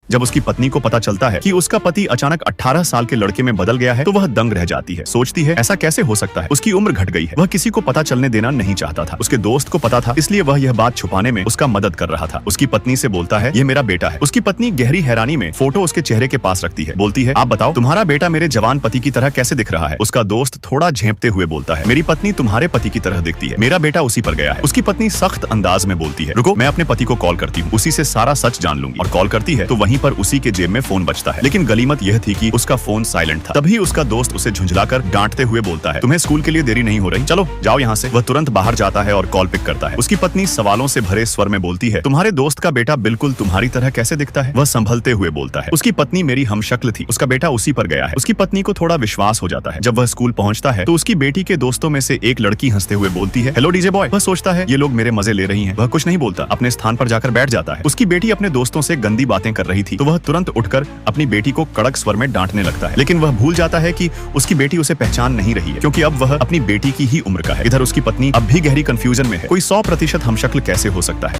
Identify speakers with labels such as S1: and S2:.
S1: जब उसकी पत्नी को पता चलता है कि उसका पति अचानक 18 साल के लड़के में बदल गया है तो वह दंग रह जाती है। सोचती है ऐसा कैसे हो सकता है, उसकी उम्र घट गई है। वह किसी को पता चलने देना नहीं चाहता था। उसके दोस्त को पता था, इसलिए वह यह बात छुपाने में उसका मदद कर रहा था। उसकी पत्नी से बोलता है ये मेरा बेटा है। उसकी पत्नी गहरी हैरानी में फोटो उसके चेहरे के पास रखती है। बोलती है आप बताओ तुम्हारा बेटा मेरे जवान पति की तरह कैसे दिख रहा है। उसका दोस्त थोड़ा झेंपते हुए बोलता है मेरी पत्नी तुम्हारे पति की तरह दिखती है, मेरा बेटा उसी पर गया है। उसकी पत्नी सख्त अंदाज में बोलती है रुको मैं अपने पति को कॉल करती हूँ, उसी से सारा सच जान लूंगी। और कॉल करती है तो वहीं पर उसी के जेब में फोन बजता है। लेकिन गलीमत यह थी कि उसका फोन साइलेंट था। तभी उसका दोस्त उसे झुंझलाकर डांटते हुए बोलता है तुम्हें स्कूल के लिए देरी नहीं हो रही, चलो जाओ यहाँ से। वह तुरंत बाहर जाता है और कॉल पिक करता है। उसकी पत्नी सवालों से भरे स्वर में बोलती है तुम्हारे दोस्त का बेटा बिल्कुल तुम्हारी तरह कैसे दिखता है। वह संभलते हुए बोलता है उसकी पत्नी मेरी हमशक्ल थी, उसका बेटा उसी पर गया है। उसकी पत्नी को थोड़ा विश्वास हो जाता है। जब वह स्कूल पहुंचता है तो उसकी बेटी के दोस्तों में से एक लड़की हंसते हुए बोलती है हेलो डीजे बॉय। वह सोचता है ये लोग मेरे मजे ले रही हैं। वह कुछ नहीं बोलता, अपने स्थान पर जाकर बैठ जाता है। उसकी बेटी अपने दोस्तों से गंदी बातें कर रही थी तो वह तुरंत उठकर अपनी बेटी को कड़क स्वर में डांटने लगता है। लेकिन वह भूल जाता है कि उसकी बेटी उसे पहचान नहीं रही है, क्योंकि अब वह अपनी बेटी की ही उम्र का है। इधर उसकी पत्नी अब भी गहरी कंफ्यूजन में है, कोई 100% हमशक्ल कैसे हो सकता है।